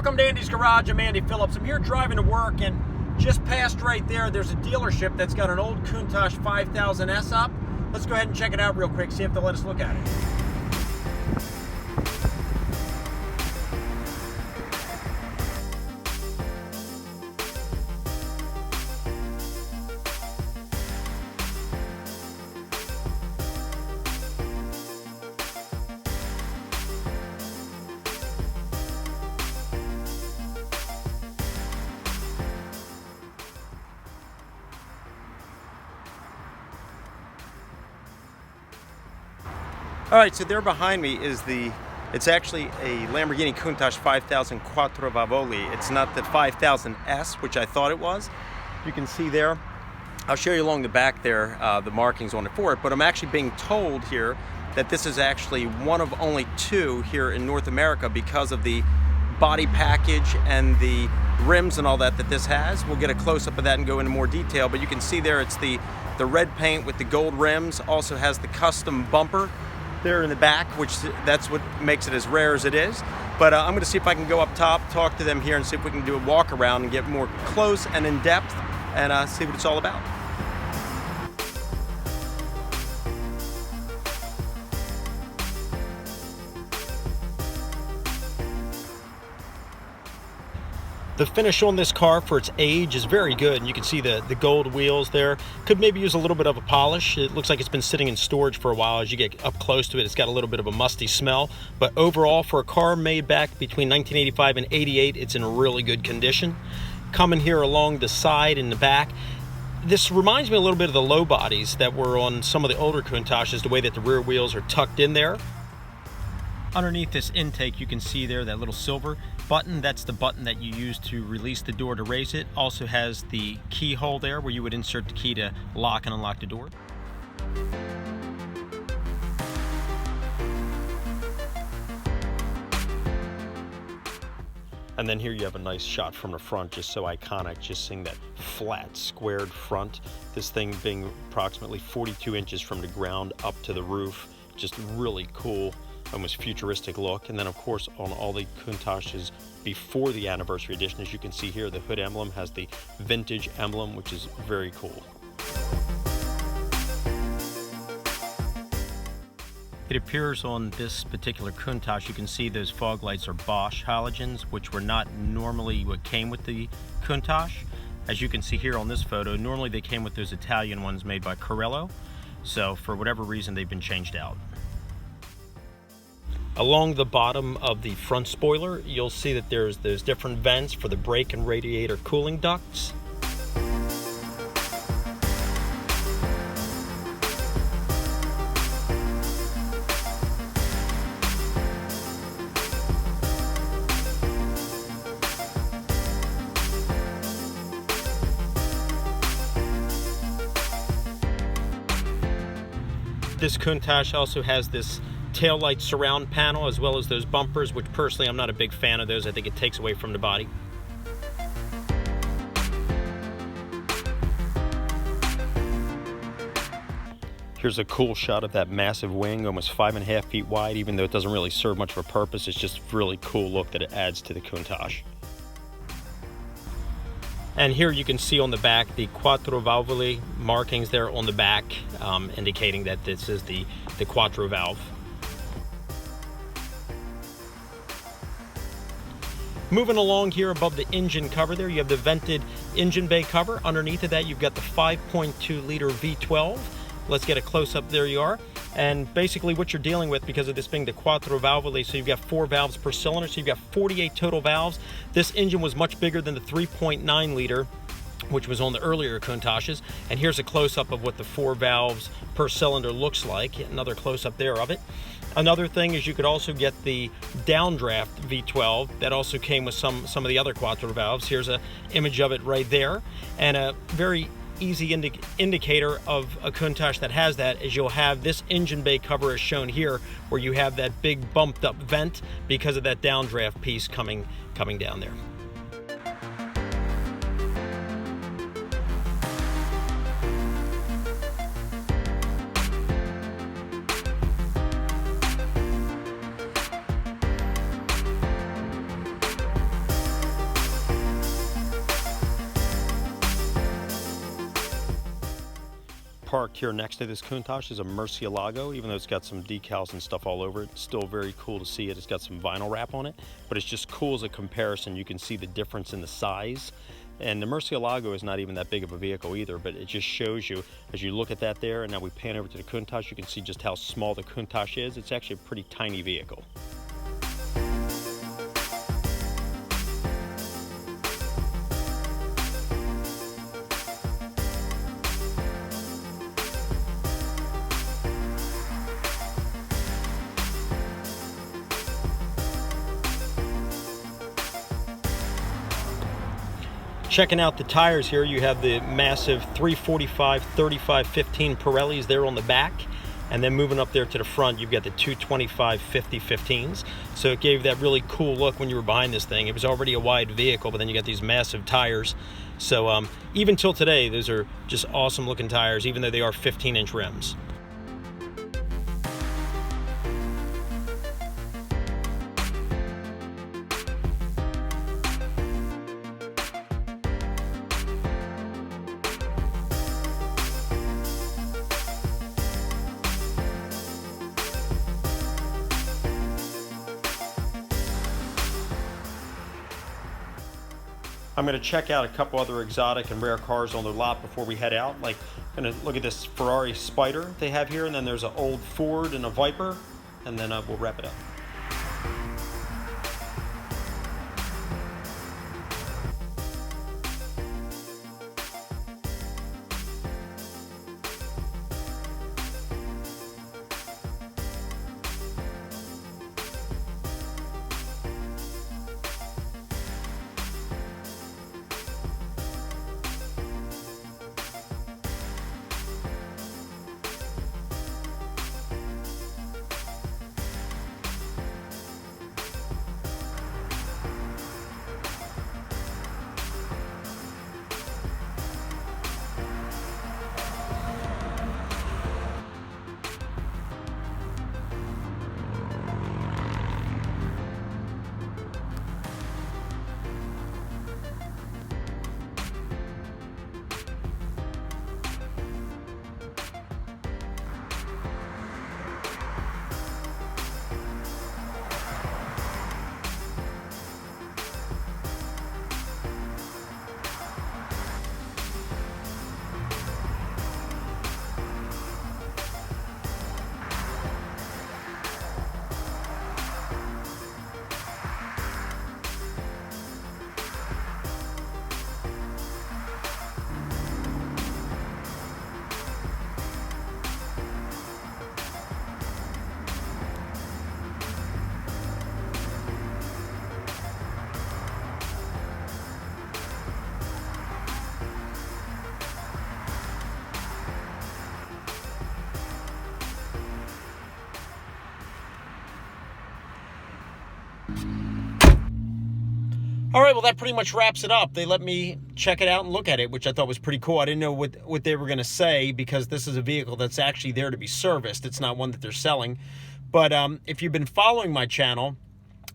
Welcome to Andy's Garage. I'm Andy Phillips. I'm here driving to work, and just past right there's a dealership that's got an old Countach 5000S up. Let's go ahead and check it out real quick, see if they'll let us look at it. All right, so there behind me is it's actually a Lamborghini Countach 5000 Quattro Valvoli. It's not the 5000S, which I thought it was. You can see there, I'll show you along the back there, the markings on it for it, but I'm actually being told here that this is actually one of only two here in North America because of the body package and the rims and all that this has. We'll get a close-up of that and go into more detail, but you can see there it's the red paint with the gold rims, also has the custom bumper there in the back, which that's what makes it as rare as it is. But I'm going to see if I can go up top, talk to them here, and see if we can do a walk around and get more close and in depth and see what it's all about. The finish on this car for its age is very good, and you can see the gold wheels there. Could maybe use a little bit of a polish. It looks like it's been sitting in storage for a while. As you get up close to it, it's got a little bit of a musty smell. But overall, for a car made back between 1985 and 88, it's in really good condition. Coming here along the side and the back, this reminds me a little bit of the low bodies that were on some of the older Countaches, the way that the rear wheels are tucked in there. Underneath this intake, you can see there that little silver button. That's the button that you use to release the door to raise it. Also has the keyhole there where you would insert the key to lock and unlock the door. And then here you have a nice shot from the front, just so iconic, just seeing that flat, squared front. This thing being approximately 42 inches from the ground up to the roof. Just really cool, almost futuristic look. And then of course on all the Countaches before the anniversary edition, as you can see here, the hood emblem has the vintage emblem, which is very cool. It appears on this particular Countach, you can see those fog lights are Bosch halogens, which were not normally what came with the Countach. As you can see here on this photo, normally they came with those Italian ones made by Carello. So for whatever reason, they've been changed out. Along the bottom of the front spoiler, you'll see that there's different vents for the brake and radiator cooling ducts. This Countach also has this taillight surround panel as well as those bumpers, which personally I'm not a big fan of those. I think it takes away from the body. Here's a cool shot of that massive wing, almost 5.5 feet wide, even though it doesn't really serve much of a purpose. It's just a really cool look that it adds to the Countach. And here you can see on the back the Quattro Valvoli markings there on the back, indicating that this is the Quattro valve. Moving along here above the engine cover there, you have the vented engine bay cover. Underneath of that, you've got the 5.2 liter V12. Let's get a close-up. There you are. And basically what you're dealing with, because of this being the Quattro Valvoli, so you've got 4 valves per cylinder, so you've got 48 total valves. This engine was much bigger than the 3.9 liter, which was on the earlier Countaches. And here's a close-up of what the 4 valves per cylinder looks like. Another close-up there of it. Another thing is you could also get the downdraft V12 that also came with some of the other Quattro valves. Here's an image of it right there. And a very easy indicator of a Countach that has that is you'll have this engine bay cover as shown here, where you have that big bumped up vent because of that downdraft piece coming down there. parked here next to this Countach is a Murcielago. Even though it's got some decals and stuff all over it, it's still very cool to see it. It's got some vinyl wrap on it, but it's just cool as a comparison. You can see the difference in the size. And the Murcielago is not even that big of a vehicle either, but it just shows you, as you look at that there, and now we pan over to the Countach, you can see just how small the Countach is. It's actually a pretty tiny vehicle. Checking out the tires here, you have the massive 345 35 15 Pirellis there on the back, and then moving up there to the front you've got the 225 50 15s. So it gave that really cool look when you were behind this thing. It was already a wide vehicle, but then you got these massive tires. So even till today, those are just awesome looking tires, even though they are 15-inch rims. I'm going to check out a couple other exotic and rare cars on their lot before we head out. Like, I'm going to look at this Ferrari Spider they have here, and then there's an old Ford and a Viper, and then we'll wrap it up. All right, well, that pretty much wraps it up. They let me check it out and look at it, which I thought was pretty cool. I didn't know what they were going to say, because this is a vehicle that's actually there to be serviced. It's not one that they're selling. But if you've been following my channel,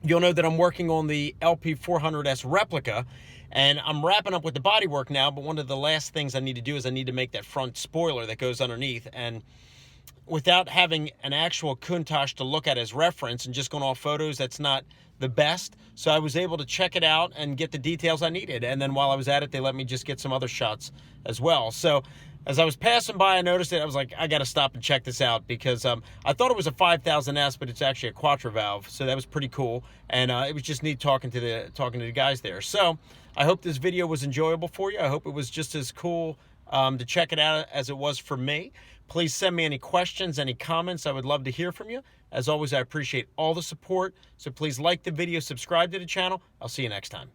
you'll know that I'm working on the LP400S replica, and I'm wrapping up with the bodywork now, but one of the last things I need to do is I need to make that front spoiler that goes underneath. And without having an actual Countach to look at as reference and just going off photos, that's not the best. So I was able to check it out and get the details I needed. And then while I was at it, they let me just get some other shots as well. So as I was passing by, I noticed it. I was like, I got to stop and check this out, because I thought it was a 5000S, but it's actually a quattro valve. So that was pretty cool. And it was just neat talking to the guys there. So I hope this video was enjoyable for you. I hope it was just as cool to check it out as it was for me. Please send me any questions, any comments. I would love to hear from you. As always, I appreciate all the support. So please like the video, subscribe to the channel. I'll see you next time.